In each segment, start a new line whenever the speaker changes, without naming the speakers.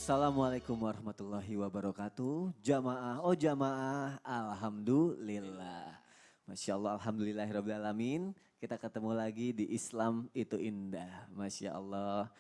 Assalamualaikum warahmatullahi wabarakatuh. Jamaah, oh jamaah, alhamdulillah. Masya Allah, alhamdulillahirrahmanirrahim. Kita ketemu lagi di Islam itu indah. Masya Allah.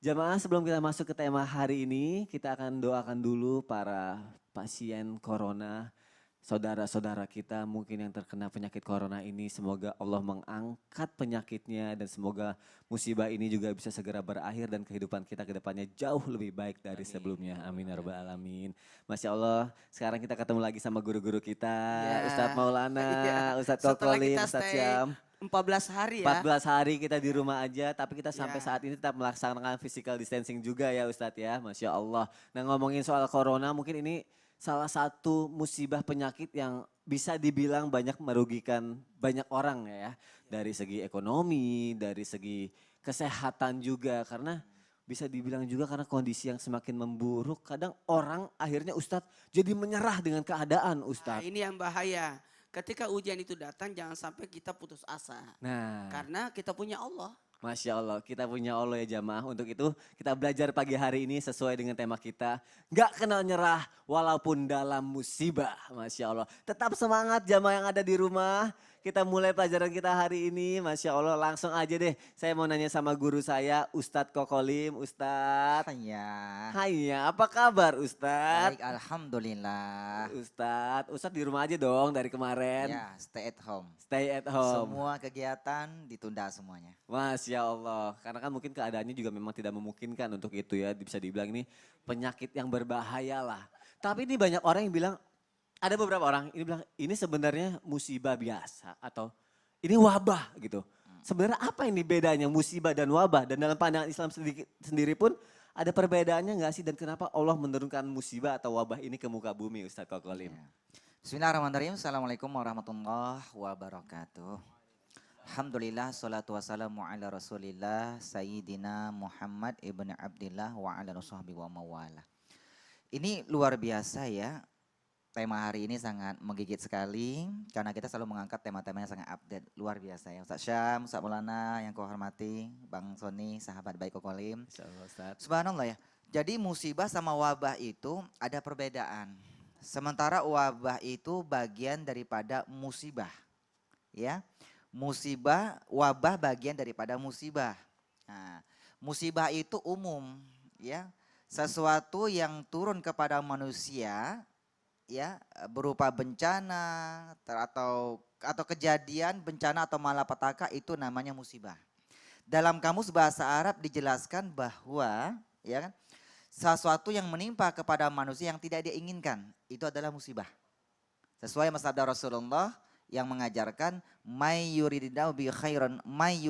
Jamaah, sebelum kita masuk ke tema hari ini, kita akan doakan dulu para pasien corona, saudara-saudara kita mungkin yang terkena penyakit corona ini. Semoga Allah mengangkat penyakitnya dan semoga musibah ini juga bisa segera berakhir dan kehidupan kita ke depannya jauh lebih baik dari sebelumnya. Amin ya rabbal alamin. Masya Allah, sekarang kita ketemu lagi sama guru-guru kita,
Ya,
Ustadz Maulana,
ya.
Ustadz
Setelah
Kokolim,
kita
Ustadz
stay
Syam.
14 hari ya.
14 hari kita di rumah aja, tapi kita sampai
Ya.
saat ini tetap melaksanakan physical distancing juga ya Ustadz ya, Masya Allah. Nah ngomongin soal corona, mungkin ini salah satu musibah penyakit yang bisa dibilang banyak merugikan banyak orang ya. Dari segi ekonomi, dari segi kesehatan juga, karena bisa dibilang juga karena kondisi yang semakin memburuk, kadang orang akhirnya Ustadz jadi menyerah dengan keadaan
Nah,
Ustadz.
ini yang bahaya. Ketika ujian itu datang jangan sampai kita putus asa.
Nah.
Karena kita punya Allah.
Masya Allah, kita punya Allah ya jamaah. Untuk itu kita belajar pagi hari ini sesuai dengan tema kita. Gak kenal nyerah walaupun dalam musibah. Masya Allah. Tetap semangat jamaah yang ada di rumah. Kita mulai pelajaran kita hari ini. Masya Allah, langsung aja deh. Saya mau nanya sama guru saya, Ustadz Kokolim. Ustadz.
Ya,
Hai ya, apa kabar Ustadz?
baik Alhamdulillah.
Ustadz di rumah aja dong dari kemarin.
Ya, stay at home.
Stay at home.
Semua kegiatan ditunda semuanya.
Masya Allah, karena kan mungkin keadaannya juga memang tidak memungkinkan untuk itu ya, bisa dibilang ini penyakit yang berbahaya lah. Tapi ini banyak orang yang bilang, ada beberapa orang ini bilang ini sebenarnya musibah biasa atau ini wabah gitu. Sebenarnya apa ini bedanya musibah dan wabah, dan dalam pandangan Islam sendiri pun ada perbedaannya nggak sih, dan kenapa Allah menurunkan musibah atau wabah ini ke muka bumi Ustadz Kokolim?
Ya. Bismillahirrahmanirrahim. Assalamualaikum warahmatullahi wabarakatuh. Alhamdulillah, salatu wassalamu ala rasulillah, Sayyidina Muhammad ibn Abdillah wa ala sahbihi wa mawala. Ini luar biasa ya, tema hari ini sangat menggigit sekali, karena kita selalu mengangkat tema-tema yang sangat update, luar biasa ya. Ustaz Syam, Ustaz Maulana yang kau hormati, Bang Soni, sahabat baik Kokolim.
Insya Allah Ustadz.
Subhanallah ya, jadi musibah sama wabah itu ada perbedaan. Sementara wabah itu bagian daripada musibah, ya. Musibah, wabah bagian daripada musibah. Nah, musibah itu umum, ya. Sesuatu yang turun kepada manusia, ya, berupa bencana atau kejadian bencana atau malapetaka, itu namanya musibah. Dalam kamus bahasa Arab dijelaskan bahwa, ya kan, sesuatu yang menimpa kepada manusia yang tidak dia inginkan, itu adalah musibah. Sesuai sabda Rasulullah yang mengajarkan may yuridillahu bi khairan may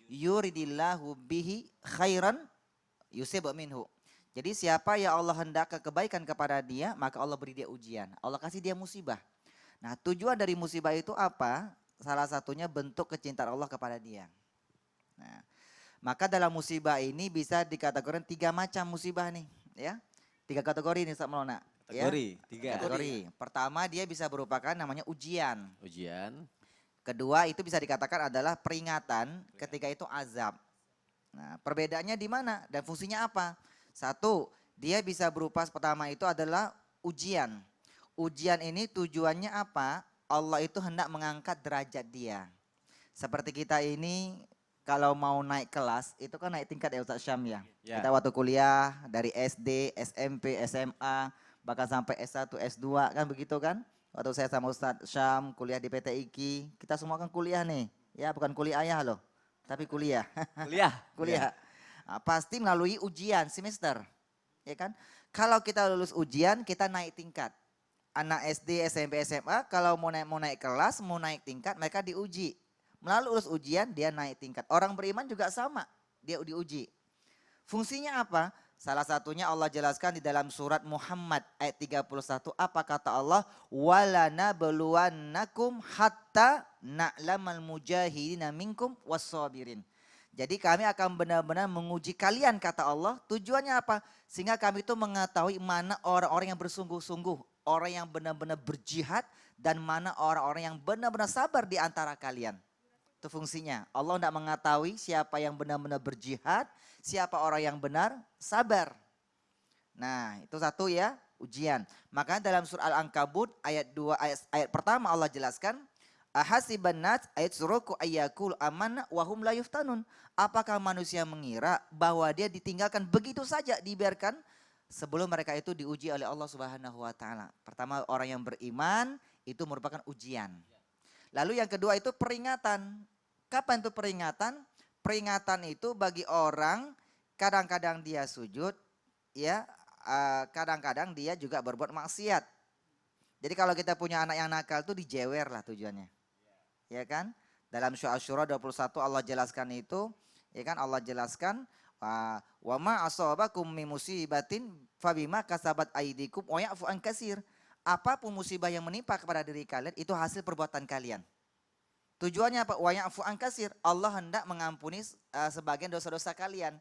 yuridillahu bihi khairan yusib minhu. Jadi siapa ya Allah hendak kebaikan kepada dia, maka Allah beri dia ujian. Allah kasih dia musibah. Nah, tujuan dari musibah itu apa? Salah satunya bentuk kecintaan Allah kepada dia. Nah, maka dalam musibah ini bisa dikategorikan 3 macam musibah nih, ya. 3 kategori nih Ustaz Maulana.
Kategori,
Ya.
3.
Kategori. Pertama, dia bisa berupakan namanya ujian.
Ujian.
Kedua, itu bisa dikatakan adalah peringatan, ketika itu azab. Nah, perbedaannya di mana dan fungsinya apa? Satu, dia bisa berupa pertama itu adalah ujian. Ujian ini tujuannya apa? Allah itu hendak mengangkat derajat dia. Seperti kita ini kalau mau naik kelas, itu kan naik tingkat ya Ustaz Syam ya.
Ya.
Kita waktu kuliah dari SD, SMP, SMA, bahkan sampai S1, S2 kan begitu kan. Waktu saya sama Ustaz Syam kuliah di PT IKI, kita semua kan kuliah nih. Ya bukan kuliah ayah loh, tapi kuliah.
Kuliah.
Kuliah. Nah, pasti melalui ujian semester, ya kan? Kalau kita lulus ujian, kita naik tingkat. Anak SD, SMP, SMA, kalau mau naik kelas, mau naik tingkat, mereka diuji. Melalui lulus ujian, dia naik tingkat. Orang beriman juga sama, dia diuji. Fungsinya apa? Salah satunya Allah jelaskan di dalam surat Muhammad ayat 31. Apa kata Allah? Walana beluannakum hatta na'lamal mujahidina minkum wassabirin. Jadi kami akan benar-benar menguji kalian kata Allah. Tujuannya apa? Sehingga kami itu mengetahui mana orang-orang yang bersungguh-sungguh. Orang yang benar-benar berjihad dan mana orang-orang yang benar-benar sabar di antara kalian. Itu fungsinya. Allah tidak mengetahui siapa yang benar-benar berjihad, siapa orang yang benar sabar. Nah, itu satu ya, ujian. Makanya dalam surah Al-Ankabut ayat 2 ayat pertama Allah jelaskan, ahasiban nas ayat suruku ayyakul amanna wa hum la yuftanun. Apakah manusia mengira bahwa dia ditinggalkan begitu saja, dibiarkan sebelum mereka itu diuji oleh Allah Subhanahu wa taala. Pertama, orang yang beriman itu merupakan ujian. Lalu yang kedua itu peringatan. Kapan itu peringatan? Peringatan itu bagi orang kadang-kadang dia sujud, ya, kadang-kadang dia juga berbuat maksiat. Jadi kalau kita punya anak yang nakal itu dijewer lah tujuannya. Ya kan? Dalam surah Asy-Syura 21 Allah jelaskan itu, ya kan, Allah jelaskan wa ma asabakum min musibatin fabima kasabat aydikum wa ya'fu an katsir. Apapun musibah yang menimpa kepada diri kalian itu hasil perbuatan kalian. Tujuannya apa? Wa ya'fu an katsir. Allah hendak mengampuni sebagian dosa-dosa kalian.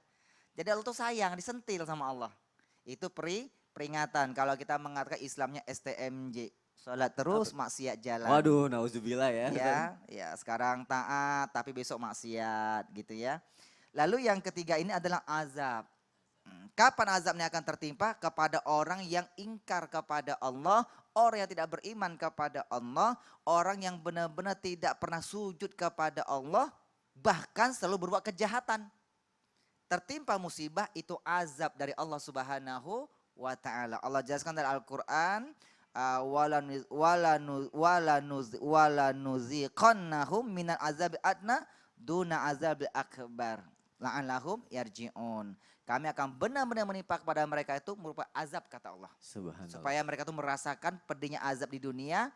Jadi Allah tuh sayang, disentil sama Allah. Itu peringatan. Kalau kita mengatakan Islamnya STMJ. Sholat terus, maksiat jalan.
Waduh, nauzubillah ya.
Ya, sekarang taat tapi besok maksiat gitu ya. Lalu yang ketiga ini adalah azab. Kapan azabnya akan tertimpa? Kepada orang yang ingkar kepada Allah, orang yang tidak beriman kepada Allah, orang yang benar-benar tidak pernah sujud kepada Allah, bahkan selalu berbuat kejahatan. Tertimpa musibah itu azab dari Allah Subhanahu wa taala. Allah jelaskan dalam Al-Qur'an, walanuziqannahum minal azabil adna duna azabil akbar la'allahum yarji'un. Kami akan benar-benar menimpa kepada mereka itu merupakan azab, kata Allah.
Subhanallah.
Supaya mereka itu merasakan pedihnya azab di dunia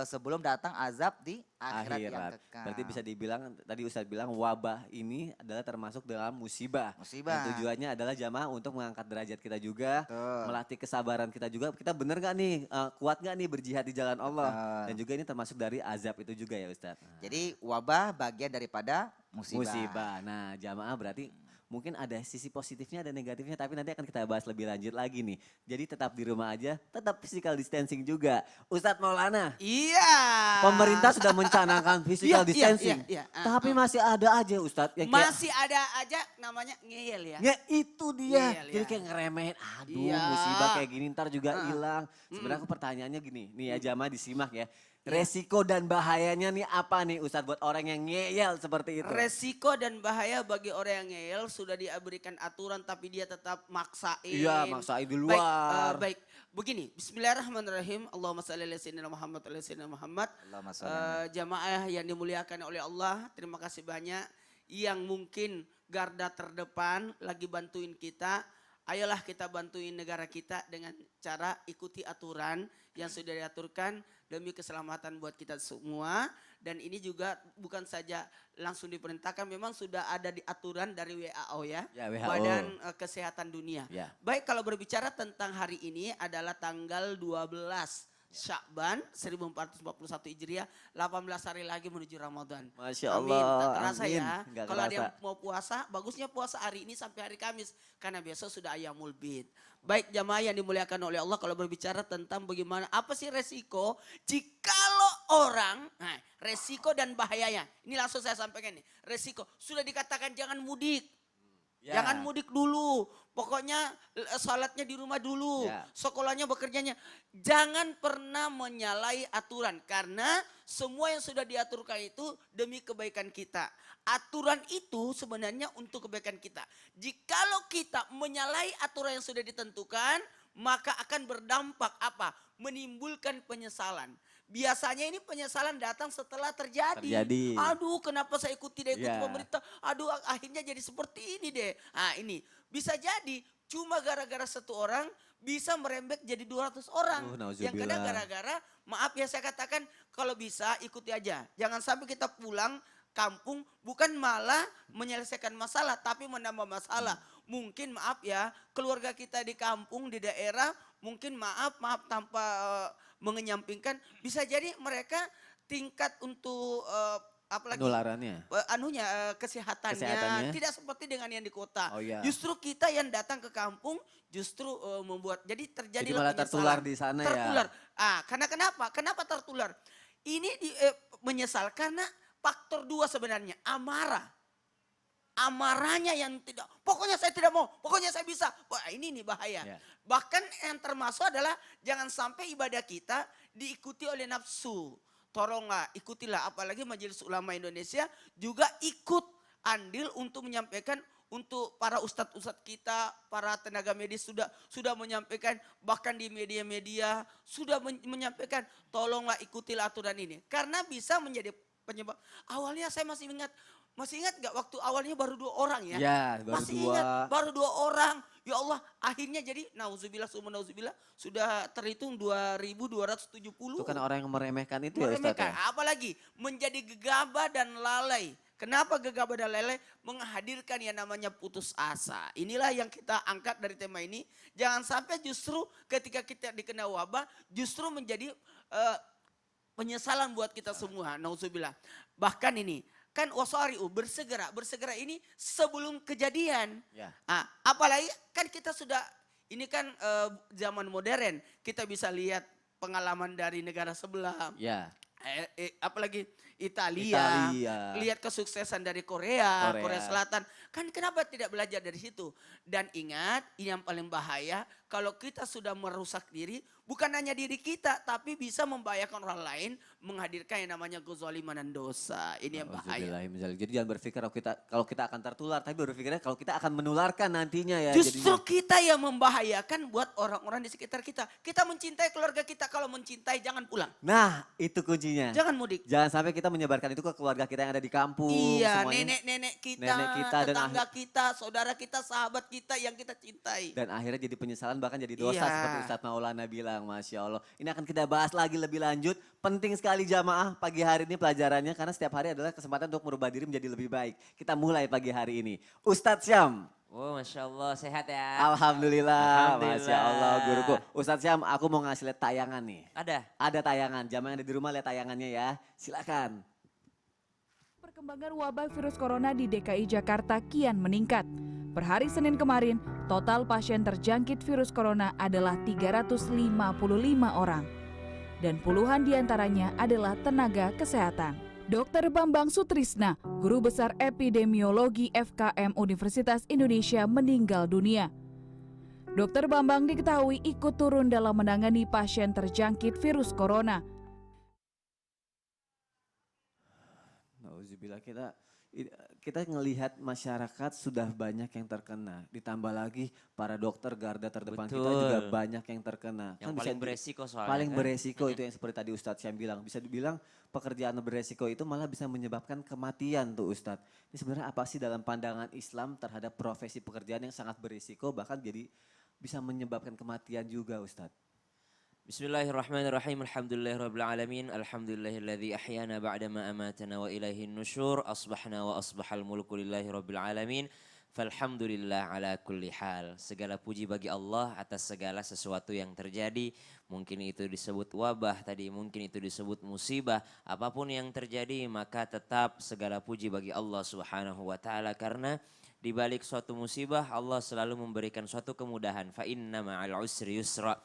sebelum datang azab di akhirat yang kekal.
Berarti bisa dibilang, tadi Ustadz bilang wabah ini adalah termasuk dalam musibah.
Musibah.
Dan tujuannya adalah jamaah untuk mengangkat derajat kita juga,
Betul.
melatih kesabaran kita juga. Kita bener gak nih, kuat gak nih berjihad di jalan Allah.
Betul.
Dan juga ini termasuk dari azab itu juga ya Ustadz.
Jadi wabah bagian daripada musibah.
Musibah. Nah, jamaah berarti mungkin ada sisi positifnya dan negatifnya, tapi nanti akan kita bahas lebih lanjut lagi nih. Jadi tetap di rumah aja, tetap physical distancing juga. Ustadz Maulana,
Iya.
pemerintah sudah mencanangkan physical distancing,
iya.
tapi masih ada aja Ustadz yang kayak,
Masih ada aja namanya ngeyel ya.
ya itu dia,
Ngeyel,
jadi
ya.
kayak ngeremehin, aduh
Iya.
musibah kayak gini ntar juga hilang. Sebenarnya aku pertanyaannya gini, nih ya jamaah disimak ya. Resiko dan bahayanya nih apa nih Ustadz buat orang yang ngeyel seperti itu?
Resiko dan bahaya bagi orang yang ngeyel sudah diberikan aturan tapi dia tetap maksain.
Iya, maksain di luar.
Baik, begini. Bismillahirrahmanirrahim. Allahumma shalli ala sayyidina Muhammad wa ala sayyidina Muhammad.
Allahumma sholli.
Jamaah yang dimuliakan oleh Allah, terima kasih banyak yang mungkin garda terdepan lagi bantuin kita. Ayolah kita bantuin negara kita dengan cara ikuti aturan yang sudah diaturkan demi keselamatan buat kita semua. Dan ini juga bukan saja langsung diperintahkan, memang sudah ada di aturan dari WHO ya,
Ya, WHO.
Badan Kesehatan Dunia.
Ya.
Baik, kalau berbicara tentang hari ini adalah tanggal 12 Sya'ban 1441 Hijriah, 18 hari lagi menuju Ramadan.
Masya
Amin.
Allah,
Tak terasa
amin.
ya.
Nggak
Kalau ada yang
kerasa.
mau puasa, bagusnya puasa hari ini sampai hari Kamis. Karena besok sudah Ayyamul Bid. Baik jamaah yang dimuliakan oleh Allah, kalau berbicara tentang bagaimana, apa sih resiko jikalau orang, nah, resiko dan bahayanya. Ini langsung saya sampaikan nih. Resiko, sudah dikatakan jangan mudik.
Ya.
Jangan mudik dulu. Pokoknya salatnya di rumah dulu.
Ya.
Sekolahnya bekerjanya. Jangan pernah menyalahi aturan. Karena semua yang sudah diaturkan itu demi kebaikan kita. Aturan itu sebenarnya untuk kebaikan kita. Jikalau kita menyalahi aturan yang sudah ditentukan, maka akan berdampak apa? Menimbulkan penyesalan. Biasanya ini penyesalan datang setelah terjadi. Aduh, kenapa saya tidak ikut
Ya.
pemerintah? Aduh, akhirnya jadi seperti ini deh. Nah, ini bisa jadi cuma gara-gara satu orang bisa merembet jadi 200 orang. Yang kena
nauzubillah.
gara-gara, maaf ya saya katakan, kalau bisa ikuti aja. Jangan sampai kita pulang kampung bukan malah menyelesaikan masalah tapi menambah masalah. Mungkin maaf ya, keluarga kita di kampung, di daerah, mungkin maaf tanpa mengenyampingkan, bisa jadi mereka tingkat untuk apalagi
Penularannya.
kesehatannya tidak seperti dengan yang di kota.
Oh, iya.
Justru kita yang datang ke kampung justru membuat jadi terjadi
Jadi malah tertular di sana ya.
tertular. Karena kenapa? Kenapa tertular? Ini menyesal karena faktor dua sebenarnya, amarah. Amarahnya yang tidak, pokoknya saya tidak mau, pokoknya saya bisa. Wah ini nih bahaya.
Ya.
Bahkan yang termasuk adalah jangan sampai ibadah kita diikuti oleh nafsu. Tolonglah, ikutilah. Apalagi Majelis Ulama Indonesia juga ikut andil untuk menyampaikan untuk para ustadz-ustadz kita, para tenaga medis sudah menyampaikan, bahkan di media-media sudah menyampaikan, tolonglah ikutilah aturan ini. Karena bisa menjadi penyebab. Awalnya saya masih ingat gak waktu awalnya baru 2 orang ya?
Ya, baru
masih
2.
ingat baru 2 orang. Ya Allah, akhirnya jadi nauzubillah summa nauzubillah sudah terhitung 2.270.
Itu kan orang yang meremehkan itu ya Ustaz
Meremehkan.
ya?
Apalagi menjadi gegabah dan lalai. Kenapa gegabah dan lalai? Menghadirkan yang namanya putus asa. Inilah yang kita angkat dari tema ini. Jangan sampai justru ketika kita dikena wabah justru menjadi penyesalan buat kita semua. Nauzubillah. Bahkan ini kan wasari'u, bersegera ini sebelum kejadian.
Ya.
Apalagi kan kita sudah, ini kan zaman modern, kita bisa lihat pengalaman dari negara sebelah.
Ya.
Apalagi Italia,
Italia.
lihat kesuksesan dari Korea Selatan. Kan kenapa tidak belajar dari situ? Dan ingat, ini yang paling bahaya, kalau kita sudah merusak diri, bukan hanya diri kita, tapi bisa membahayakan orang lain, menghadirkan yang namanya kezaliman dan dosa. Ini yang bahaya.
Nauzubillahi. Jadi jangan berpikir kalau kita akan tertular, tapi berpikirnya kalau kita akan menularkan nantinya ya.
Justru
jadinya.
kita yang membahayakan buat orang-orang di sekitar kita. Kita mencintai keluarga kita, kalau mencintai jangan pulang.
Nah itu kuncinya.
Jangan mudik.
Jangan sampai kita menyebarkan itu ke keluarga kita yang ada di kampung.
Iya,
semuanya.
nenek-nenek kita,
Nenek kita dan
tetangga kita, saudara kita, sahabat kita yang kita cintai.
Dan akhirnya jadi penyesalan bahkan jadi dosa
Iya.
seperti Ustadz Maulana bilang, Masya Allah. Ini akan kita bahas lagi lebih lanjut. Penting sekali jamaah pagi hari ini pelajarannya karena setiap hari adalah kesempatan untuk merubah diri menjadi lebih baik. Kita mulai pagi hari ini. Ustadz Syam.
Oh Masya Allah sehat ya.
Alhamdulillah,
Alhamdulillah.
Masya Allah guruku. Ustadz Syam aku mau ngasih lihat tayangan nih.
Ada.
Ada tayangan, jamaah yang ada di rumah lihat tayangannya ya. Silakan.
Perkembangan wabah virus corona di DKI Jakarta kian meningkat. Per hari Senin kemarin, total pasien terjangkit virus corona adalah 355 orang. Dan puluhan diantaranya adalah tenaga kesehatan. Dr. Bambang Sutrisna, Guru Besar Epidemiologi FKM Universitas Indonesia meninggal dunia. Dr. Bambang diketahui ikut turun dalam menangani pasien terjangkit virus corona.
Nauzubillah, kita ngelihat masyarakat sudah banyak yang terkena. Ditambah lagi para dokter garda terdepan kita
Betul.
juga banyak yang terkena.
Yang
Kan
paling
bisa
beresiko soalnya.
paling
kan?
beresiko itu yang seperti tadi Ustadz Syam bilang. Bisa dibilang pekerjaan beresiko itu malah bisa menyebabkan kematian tuh Ustadz. Ini sebenarnya apa sih dalam pandangan Islam terhadap profesi pekerjaan yang sangat beresiko bahkan jadi bisa menyebabkan kematian juga Ustadz.
Bismillahirrahmanirrahim. Alhamdulillahirrabbilalamin. Alhamdulillahilladzi ahyana ba'dama amatana wa ilaihin nusyur. Asbahna wa asbahal mulku lillahi rabbil alamin. Falhamdulillah ala kulli hal. Segala puji bagi Allah atas segala sesuatu yang terjadi. Mungkin itu disebut wabah tadi, mungkin itu disebut musibah. Apapun yang terjadi maka tetap segala puji bagi Allah Subhanahu wa taala karena di balik suatu musibah Allah selalu memberikan suatu kemudahan. Fa inna ma'al usri yusra.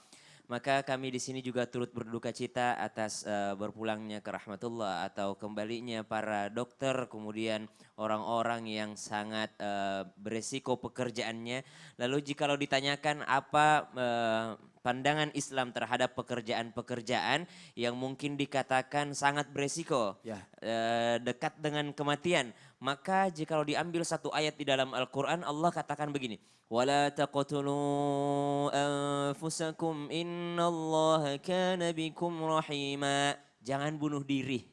Maka kami di sini juga turut berduka cita atas berpulangnya ke rahmatullah atau kembalinya para dokter, kemudian orang-orang yang sangat beresiko pekerjaannya. Lalu jikalau ditanyakan apa pandangan Islam terhadap pekerjaan-pekerjaan yang mungkin dikatakan sangat beresiko,
Ya.
dekat dengan kematian. Maka jikalau diambil satu ayat di dalam Al-Quran, Allah katakan begini. وَلَا تَقْتُلُوا أَنفُسَكُمْ إِنَّ اللَّهَ كَانَ بِكُمْ رَحِيمًا. Jangan bunuh diri.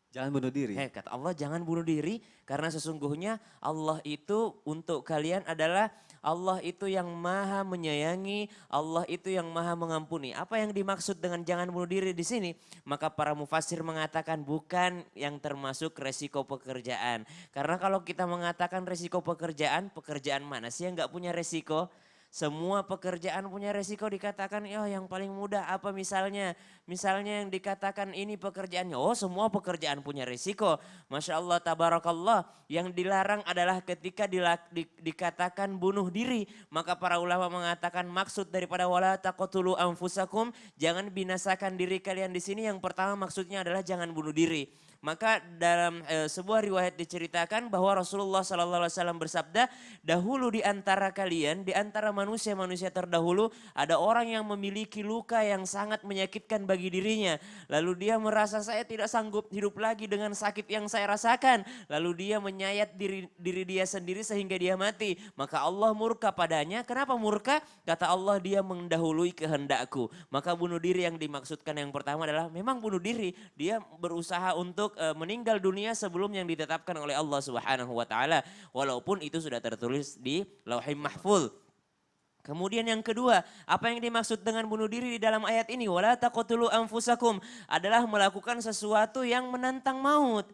Jangan bunuh diri.
Kata Allah jangan bunuh diri karena sesungguhnya Allah itu untuk kalian adalah Allah itu yang maha menyayangi, Allah itu yang maha mengampuni. Apa yang dimaksud dengan jangan bunuh diri di sini? Maka para mufassir mengatakan bukan yang termasuk resiko pekerjaan. Karena kalau kita mengatakan resiko pekerjaan, pekerjaan mana sih yang gak punya resiko? Semua pekerjaan punya resiko dikatakan, oh yang paling mudah apa misalnya? Misalnya yang dikatakan ini pekerjaannya, oh semua pekerjaan punya resiko. Masya Allah, tabarakallah. Yang dilarang adalah ketika dikatakan bunuh diri. Maka para ulama mengatakan maksud daripada wala taqtulu anfusakum, jangan binasakan diri kalian di sini. Yang pertama maksudnya adalah jangan bunuh diri. Maka dalam sebuah riwayat diceritakan bahwa Rasulullah SAW bersabda, dahulu di antara kalian, di antara manusia-manusia terdahulu, ada orang yang memiliki luka yang sangat menyakitkan bagi dirinya. Lalu dia merasa saya tidak sanggup hidup lagi dengan sakit yang saya rasakan. Lalu dia menyayat diri dia sendiri sehingga dia mati. Maka Allah murka padanya. Kenapa murka? Kata Allah, dia mendahului kehendakku. Maka bunuh diri yang dimaksudkan yang pertama adalah memang bunuh diri. Dia berusaha untuk meninggal dunia sebelum yang ditetapkan oleh Allah Subhanahu wa taala. Walaupun itu sudah tertulis di Lauhul Mahfuz. Kemudian yang kedua, apa yang dimaksud dengan bunuh diri di dalam ayat ini? Wala taqtulu anfusakum adalah melakukan sesuatu yang menantang maut.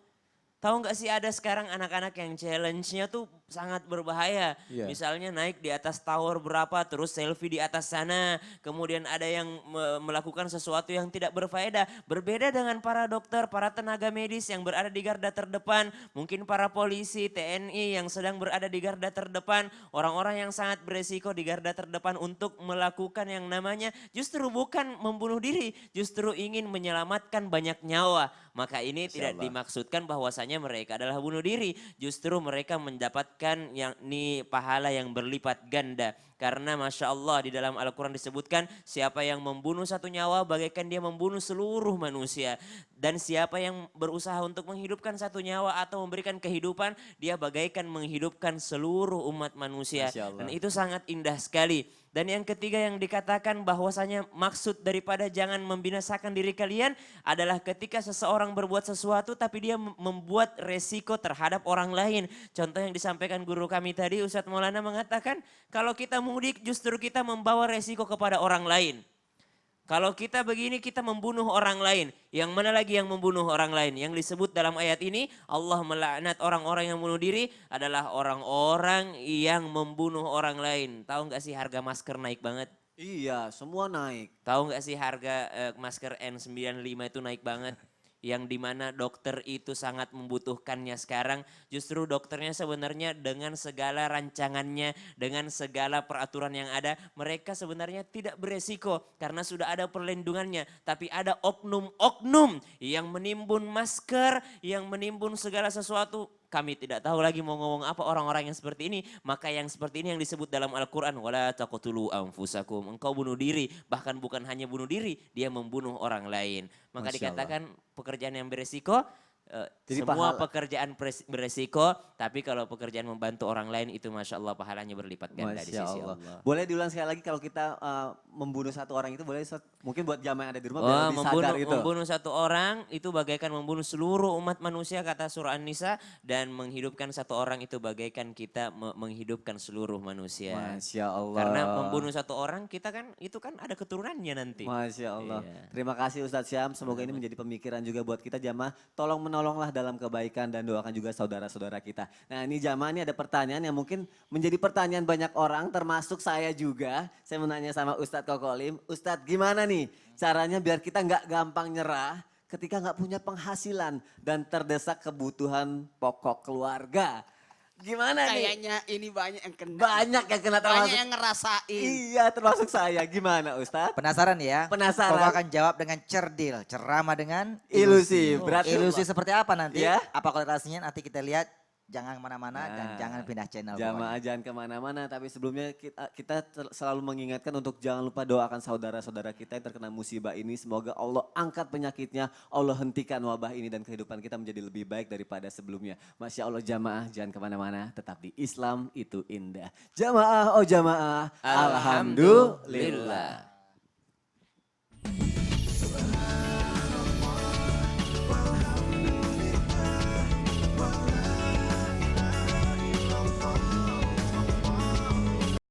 Tahu nggak sih ada sekarang anak-anak yang challenge-nya tuh sangat berbahaya.
Iya.
Misalnya naik di atas tower berapa terus selfie di atas sana. Kemudian ada yang melakukan sesuatu yang tidak berfaedah. Berbeda dengan para dokter, para tenaga medis yang berada di garda terdepan. Mungkin para polisi, TNI yang sedang berada di garda terdepan. Orang-orang yang sangat beresiko di garda terdepan untuk melakukan yang namanya justru bukan membunuh diri. Justru ingin menyelamatkan banyak nyawa. Maka ini tidak dimaksudkan bahwasanya mereka adalah bunuh diri. Justru mereka mendapatkan yakni pahala yang berlipat ganda. Karena Masya Allah di dalam Al-Quran disebutkan siapa yang membunuh satu nyawa bagaikan dia membunuh seluruh manusia. Dan siapa yang berusaha untuk menghidupkan satu nyawa atau memberikan kehidupan dia bagaikan menghidupkan seluruh umat manusia.
Masya Allah.
Dan itu sangat indah sekali. Dan yang ketiga yang dikatakan bahwasanya maksud daripada jangan membinasakan diri kalian adalah ketika seseorang berbuat sesuatu tapi dia membuat resiko terhadap orang lain. Contoh yang disampaikan guru kami tadi Ustadz Maulana mengatakan kalau kita mudik justru kita membawa resiko kepada orang lain. Kalau kita begini kita membunuh orang lain. Yang mana lagi yang membunuh orang lain? Yang disebut dalam ayat ini Allah melaknat orang-orang yang bunuh diri adalah orang-orang yang membunuh orang lain. Tahu nggak sih harga masker naik banget?
Iya, semua naik.
Tahu nggak sih harga masker N95 itu naik banget? Yang dimana dokter itu sangat membutuhkannya sekarang. Justru dokternya sebenarnya dengan segala rancangannya, dengan segala peraturan yang ada, mereka sebenarnya tidak beresiko karena sudah ada perlindungannya. Tapi ada oknum-oknum yang menimbun masker, yang menimbun segala sesuatu. Kami tidak tahu lagi mau ngomong apa orang-orang yang seperti ini. Maka yang seperti ini yang disebut dalam Al-Quran. Wala taqtulu anfusakum. Engkau bunuh diri. Bahkan bukan hanya bunuh diri. Dia membunuh orang lain. Maka
Masya
dikatakan pekerjaan yang beresiko.
Jadi
Semua
pahala.
pekerjaan beresiko. Tapi kalau pekerjaan membantu orang lain itu Masya Allah pahalanya berlipat ganda di
Masya
sisi
Allah.
Allah.
Boleh diulang sekali lagi kalau kita membunuh satu orang itu boleh Ustaz? Mungkin buat jamaah yang ada di rumah
Oh,
biar lebih sadar gitu.
membunuh satu orang itu bagaikan membunuh seluruh umat manusia kata surah An-Nisa. Dan menghidupkan satu orang itu bagaikan kita menghidupkan seluruh manusia.
Masya Allah.
Karena membunuh satu orang kita kan itu kan ada keturunannya nanti.
Masya Allah.
Iya.
Terima kasih Ustadz Syam. Semoga ini menjadi pemikiran juga buat kita jamaah. Tolong menolonglah dalam kebaikan dan doakan juga saudara-saudara kita. Nah ini jamaah ini ada pertanyaan yang mungkin menjadi pertanyaan banyak orang termasuk saya juga. Saya menanya sama Ustadz Kokolim. Ustadz gimana nih caranya biar kita nggak gampang nyerah ketika nggak punya penghasilan dan terdesak kebutuhan pokok keluarga. Gimana nih?
Kayaknya ini banyak yang kena.
Banyak yang kena termasuk.
Banyak yang ngerasain.
Iya termasuk saya. Gimana Ustadz?
Penasaran ya?
Penasaran.
Koko akan jawab dengan cerdil, ceramah dengan
Ilusi.
Oh,
Berarti
ilusi seperti apa nanti?
Ya.
Apa kolektasinya nanti kita lihat. Jangan kemana-mana dan
Nah,
jangan pindah channel.
Jamaah
pokoknya.
jangan kemana-mana, tapi sebelumnya kita selalu mengingatkan untuk jangan lupa doakan saudara-saudara kita yang terkena musibah ini. Semoga Allah angkat penyakitnya, Allah hentikan wabah ini dan kehidupan kita menjadi lebih baik daripada sebelumnya. Masya Allah jamaah jangan kemana-mana, tetap di Islam itu indah. Jamaah, oh jamaah, alhamdulillah.